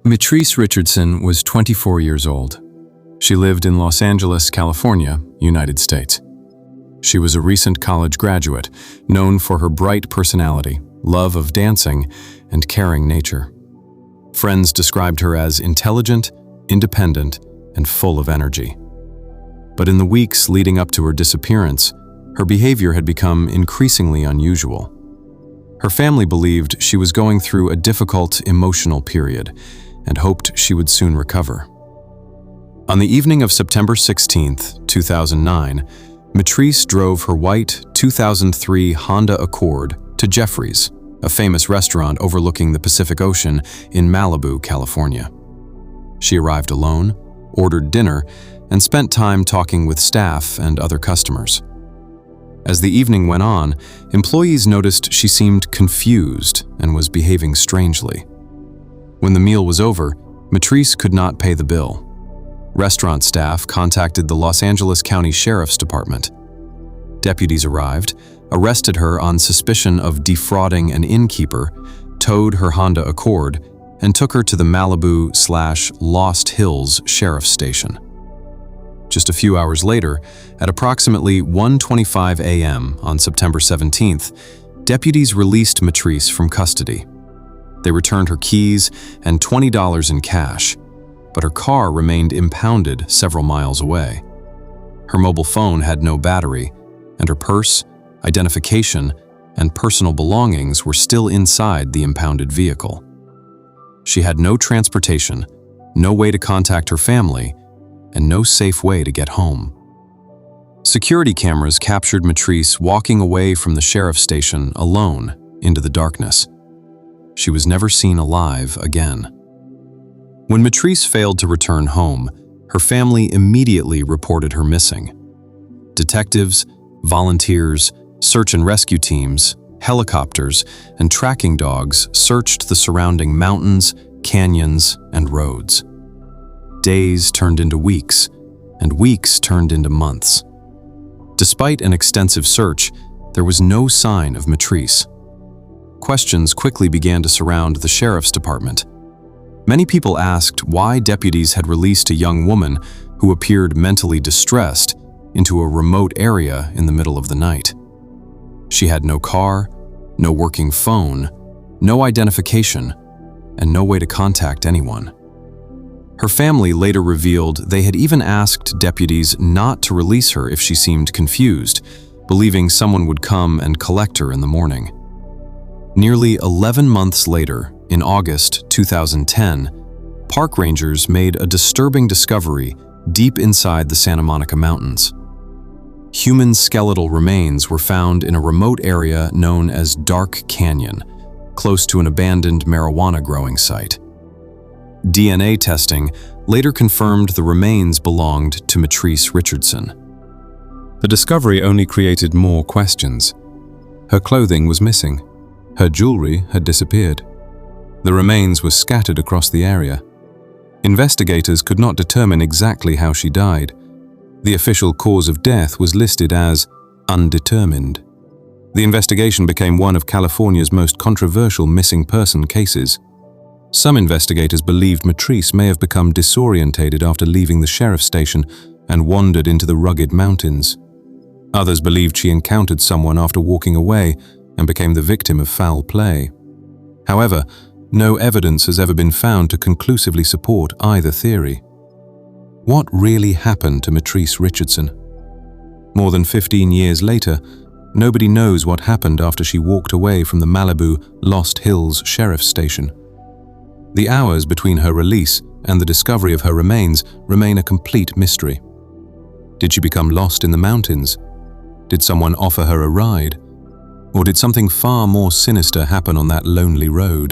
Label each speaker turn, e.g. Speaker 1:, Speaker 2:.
Speaker 1: Mitrice Richardson was 24 years old. She lived in Los Angeles, California, United States. She was a recent college graduate, known for her bright personality, love of dancing, and caring nature. Friends described her as intelligent, independent, and full of energy. But in the weeks leading up to her disappearance, her behavior had become increasingly unusual. Her family believed she was going through a difficult emotional period and hoped she would soon recover. On the evening of September 16, 2009, Mitrice drove her white 2003 Honda Accord to Geoffrey's, a famous restaurant overlooking the Pacific Ocean in Malibu, California. She arrived alone, ordered dinner, and spent time talking with staff and other customers. As the evening went on, employees noticed she seemed confused and was behaving strangely. When the meal was over, Mitrice could not pay the bill. Restaurant staff contacted the Los Angeles County Sheriff's Department. Deputies arrived, arrested her on suspicion of defrauding an innkeeper, towed her Honda Accord, and took her to the Malibu/Lost Hills Sheriff's Station. Just a few hours later, at approximately 1:25 a.m. on September 17th, deputies released Mitrice from custody. They returned her keys and $20 in cash, but her car remained impounded several miles away. Her mobile phone had no battery, and her purse, identification, and personal belongings were still inside the impounded vehicle. She had no transportation, no way to contact her family, and no safe way to get home. Security cameras captured Mitrice walking away from the sheriff's station alone into the darkness. She was never seen alive again. When Mitrice failed to return home, her family immediately reported her missing. Detectives, volunteers, search and rescue teams, helicopters, and tracking dogs searched the surrounding mountains, canyons, and roads. Days turned into weeks, and weeks turned into months. Despite an extensive search, there was no sign of Mitrice. Questions quickly began to surround the sheriff's department. Many people asked why deputies had released a young woman who appeared mentally distressed into a remote area in the middle of the night. She had no car, no working phone, no identification, and no way to contact anyone. Her family later revealed they had even asked deputies not to release her if she seemed confused, believing someone would come and collect her in the morning. Nearly 11 months later, in August 2010, park rangers made a disturbing discovery deep inside the Santa Monica Mountains. Human skeletal remains were found in a remote area known as Dark Canyon, close to an abandoned marijuana growing site. DNA testing later confirmed the remains belonged to Mitrice Richardson. The discovery only created more questions. Her clothing was missing. Her jewelry had disappeared. The remains were scattered across the area. Investigators could not determine exactly how she died. The official cause of death was listed as undetermined. The investigation became one of California's most controversial missing person cases. Some investigators believed Mitrice may have become disorientated after leaving the sheriff's station and wandered into the rugged mountains. Others believed she encountered someone after walking away and became the victim of foul play. However, no evidence has ever been found to conclusively support either theory. What really happened to Mitrice Richardson? More than 15 years later, nobody knows what happened after she walked away from the Malibu Lost Hills Sheriff's Station. The hours between her release and the discovery of her remains remain a complete mystery. Did she become lost in the mountains? Did someone offer her a ride? Or did something far more sinister happen on that lonely road?